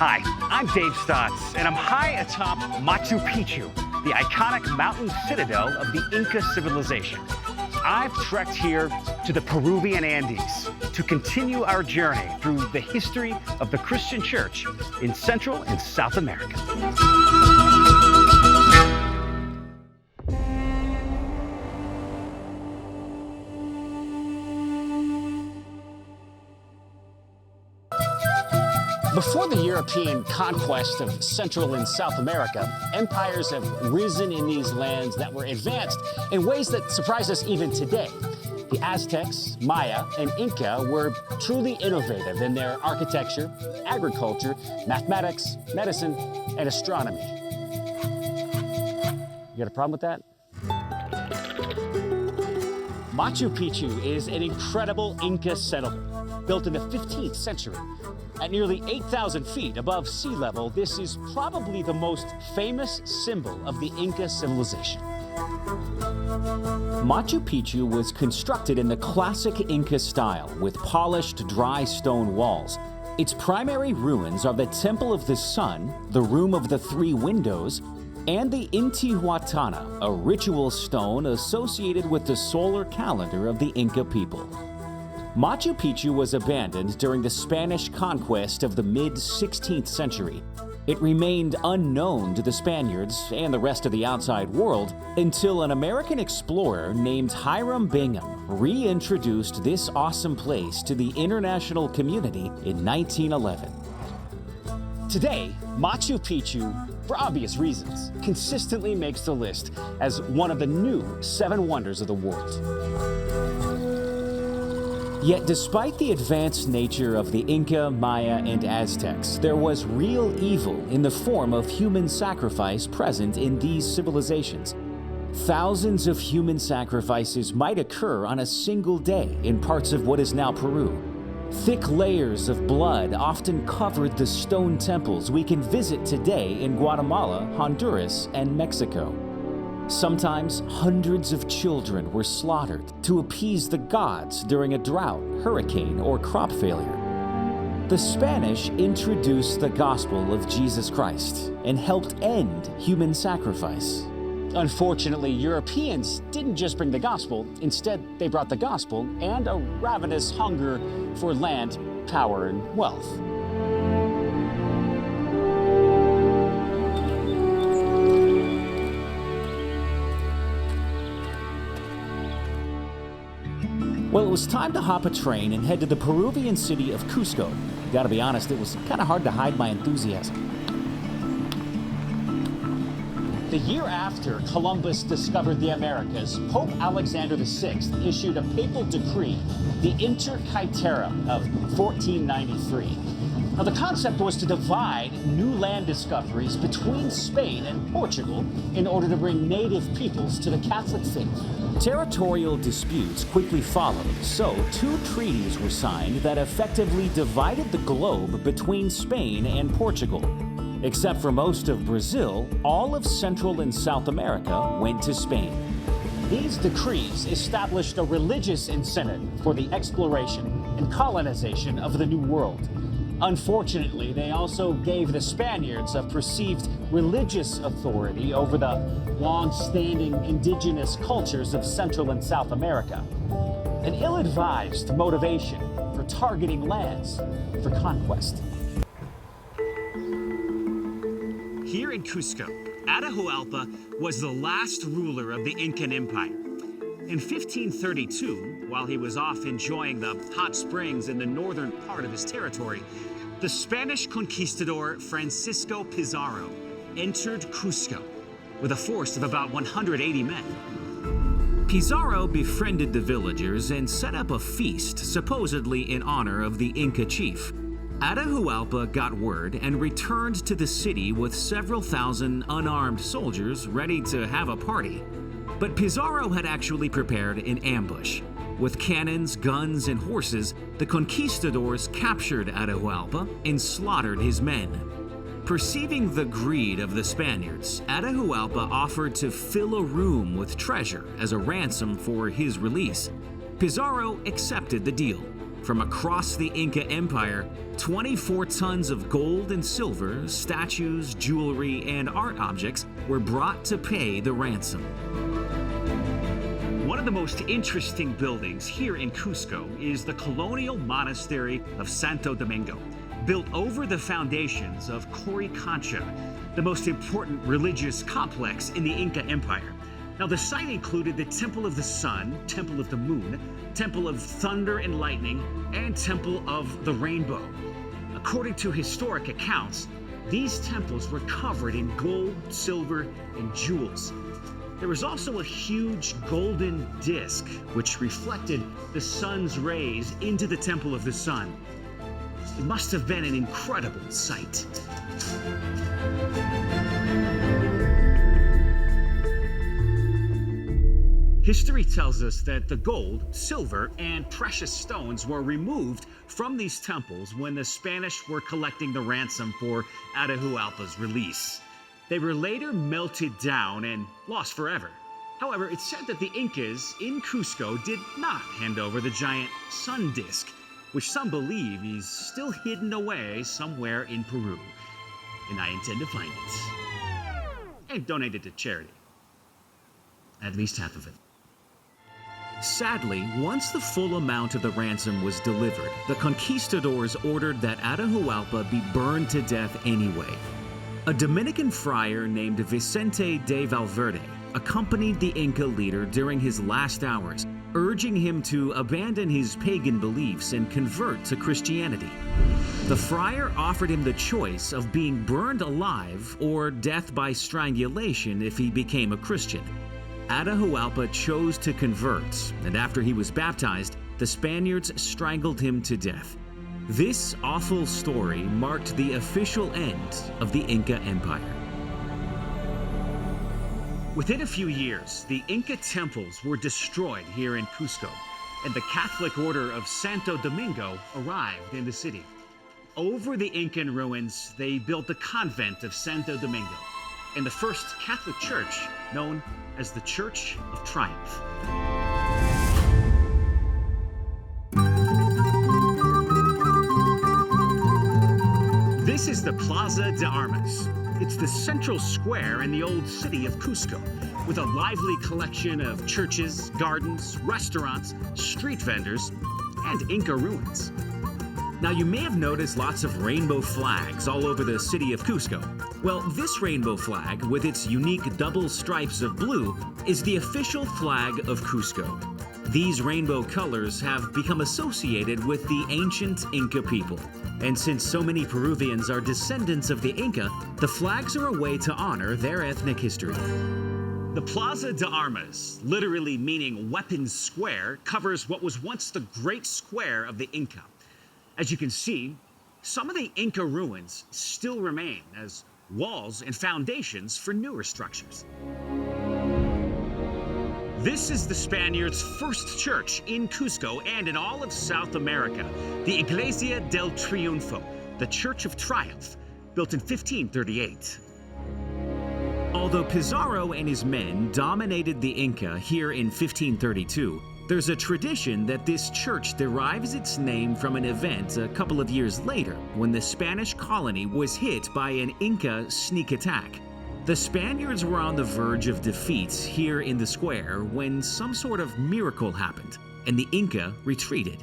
Hi, I'm Dave Stotts, and I'm high atop Machu Picchu, the iconic mountain citadel of the Inca civilization. I've trekked here to the Peruvian Andes to continue our journey through the history of the Christian church in Central and South America. Before the European conquest of Central and South America, empires have risen in these lands that were advanced in ways that surprise us even today. The Aztecs, Maya, and Inca were truly innovative in their architecture, agriculture, mathematics, medicine, and astronomy. You got a problem with that? Machu Picchu is an incredible Inca settlement built in the 15th century. At nearly 8,000 feet above sea level, this is probably the most famous symbol of the Inca civilization. Machu Picchu was constructed in the classic Inca style with polished dry stone walls. Its primary ruins are the Temple of the Sun, the Room of the Three Windows, and the Intihuatana, a ritual stone associated with the solar calendar of the Inca people. Machu Picchu was abandoned during the Spanish conquest of the mid-16th century. It remained unknown to the Spaniards and the rest of the outside world until an American explorer named Hiram Bingham reintroduced this awesome place to the international community in 1911. Today, Machu Picchu, for obvious reasons, consistently makes the list as one of the new 7 wonders of the world. Yet despite the advanced nature of the Inca, Maya, and Aztecs, there was real evil in the form of human sacrifice present in these civilizations. Thousands of human sacrifices might occur on a single day in parts of what is now Peru. Thick layers of blood often covered the stone temples we can visit today in Guatemala, Honduras, and Mexico. Sometimes hundreds of children were slaughtered to appease the gods during a drought, hurricane, or crop failure. The Spanish introduced the gospel of Jesus Christ and helped end human sacrifice. Unfortunately, Europeans didn't just bring the gospel. Instead, they brought the gospel and a ravenous hunger for land, power, and wealth. Well, it was time to hop a train and head to the Peruvian city of Cusco. Gotta be honest, it was kind of hard to hide my enthusiasm. The year after Columbus discovered the Americas, Pope Alexander VI issued a papal decree, the Inter Caetera of 1493. Now, the concept was to divide new land discoveries between Spain and Portugal in order to bring native peoples to the Catholic faith. Territorial disputes quickly followed, so 2 treaties were signed that effectively divided the globe between Spain and Portugal. Except for most of Brazil, all of Central and South America went to Spain. These decrees established a religious incentive for the exploration and colonization of the New World. Unfortunately, they also gave the Spaniards a perceived religious authority over the long-standing indigenous cultures of Central and South America. An ill-advised motivation for targeting lands for conquest. Here in Cusco, Atahualpa was the last ruler of the Incan Empire. In 1532, while he was off enjoying the hot springs in the northern part of his territory, the Spanish conquistador Francisco Pizarro entered Cusco with a force of about 180 men. Pizarro befriended the villagers and set up a feast supposedly in honor of the Inca chief. Atahualpa got word and returned to the city with several thousand unarmed soldiers ready to have a party. But Pizarro had actually prepared an ambush. With cannons, guns, and horses, the conquistadors captured Atahualpa and slaughtered his men. Perceiving the greed of the Spaniards, Atahualpa offered to fill a room with treasure as a ransom for his release. Pizarro accepted the deal. From across the Inca Empire, 24 tons of gold and silver, statues, jewelry, and art objects were brought to pay the ransom. One of the most interesting buildings here in Cusco is the colonial monastery of Santo Domingo, built over the foundations of Coricancha, the most important religious complex in the Inca Empire. Now, the site included the Temple of the Sun, Temple of the Moon, Temple of Thunder and Lightning, and Temple of the Rainbow. According to historic accounts, these temples were covered in gold, silver, and jewels. There was also a huge golden disc which reflected the sun's rays into the Temple of the Sun. It must have been an incredible sight. History tells us that the gold, silver, and precious stones were removed from these temples when the Spanish were collecting the ransom for Atahualpa's release. They were later melted down and lost forever. However, it's said that the Incas in Cusco did not hand over the giant sun disk, which some believe is still hidden away somewhere in Peru. And I intend to find it and donate it to charity. At least half of it. Sadly, once the full amount of the ransom was delivered, the conquistadors ordered that Atahualpa be burned to death anyway. A Dominican friar named Vicente de Valverde accompanied the Inca leader during his last hours, urging him to abandon his pagan beliefs and convert to Christianity. The friar offered him the choice of being burned alive or death by strangulation if he became a Christian. Atahualpa chose to convert, and after he was baptized, the Spaniards strangled him to death. This awful story marked the official end of the Inca Empire. Within a few years, the Inca temples were destroyed here in Cusco, and the Catholic Order of Santo Domingo arrived in the city. Over the Incan ruins, they built the convent of Santo Domingo, and the first Catholic church known as the Church of Triumph. This is the Plaza de Armas. It's the central square in the old city of Cusco, with a lively collection of churches, gardens, restaurants, street vendors, and Inca ruins. Now, you may have noticed lots of rainbow flags all over the city of Cusco. Well, this rainbow flag, with its unique double stripes of blue, is the official flag of Cusco. These rainbow colors have become associated with the ancient Inca people. And since so many Peruvians are descendants of the Inca, the flags are a way to honor their ethnic history. The Plaza de Armas, literally meaning weapons square, covers what was once the great square of the Inca. As you can see, some of the Inca ruins still remain as walls and foundations for newer structures. This is the Spaniards' first church in Cusco and in all of South America, the Iglesia del Triunfo, the Church of Triumph, built in 1538. Although Pizarro and his men dominated the Inca here in 1532, there's a tradition that this church derives its name from an event a couple of years later when the Spanish colony was hit by an Inca sneak attack. The Spaniards were on the verge of defeat here in the square when some sort of miracle happened, and the Inca retreated.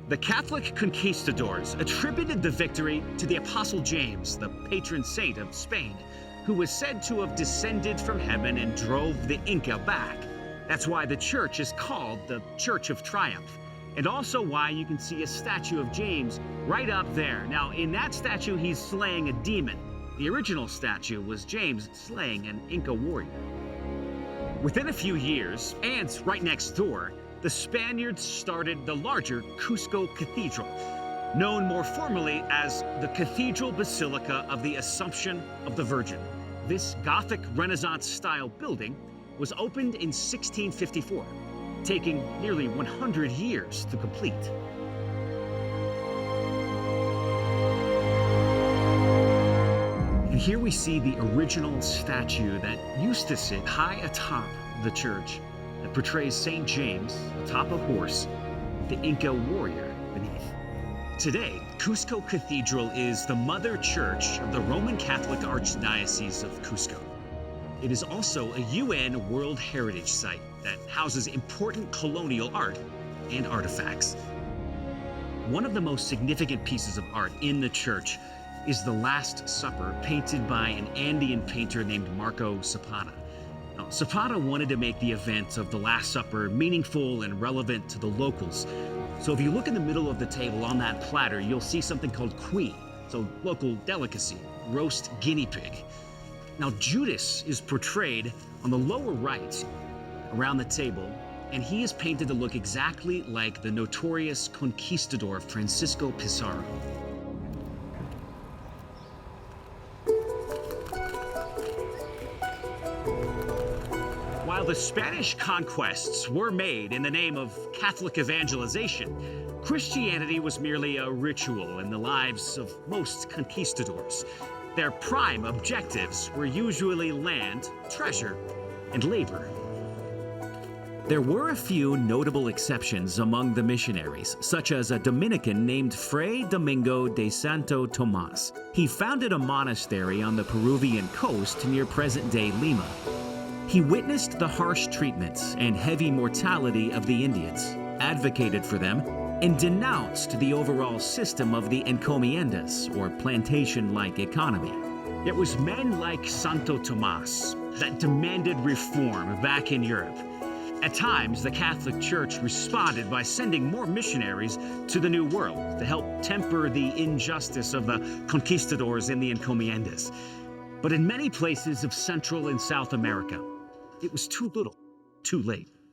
The Catholic conquistadors attributed the victory to the Apostle James, the patron saint of Spain, who was said to have descended from heaven and drove the Inca back. That's why the church is called the Church of Triumph, and also why you can see a statue of James right up there. Now, in that statue, he's slaying a demon. The original statue was James slaying an Inca warrior. Within a few years, and right next door, the Spaniards started the larger Cusco Cathedral, known more formally as the Cathedral Basilica of the Assumption of the Virgin. This Gothic Renaissance-style building was opened in 1654, taking nearly 100 years to complete. And here we see the original statue that used to sit high atop the church that portrays St. James atop a horse, the Inca warrior beneath. Today, Cusco Cathedral is the mother church of the Roman Catholic Archdiocese of Cusco. It is also a UN World Heritage Site that houses important colonial art and artifacts. One of the most significant pieces of art in the church is the Last Supper, painted by an Andean painter named Marco Zapata. Now, Zapata wanted to make the event of the Last Supper meaningful and relevant to the locals. So if you look in the middle of the table on that platter, you'll see something called cuy, so local delicacy, roast guinea pig. Now Judas is portrayed on the lower right around the table, and he is painted to look exactly like the notorious conquistador Francisco Pizarro. While the Spanish conquests were made in the name of Catholic evangelization, Christianity was merely a ritual in the lives of most conquistadors. Their prime objectives were usually land, treasure, and labor. There were a few notable exceptions among the missionaries, such as a Dominican named Fray Domingo de Santo Tomas. He founded a monastery on the Peruvian coast near present-day Lima. He witnessed the harsh treatments and heavy mortality of the Indians, advocated for them, and denounced the overall system of the encomiendas, or plantation-like economy. It was men like Santo Tomas that demanded reform back in Europe. At times, the Catholic Church responded by sending more missionaries to the New World to help temper the injustice of the conquistadors and the encomiendas. But in many places of Central and South America, it was too little, too late.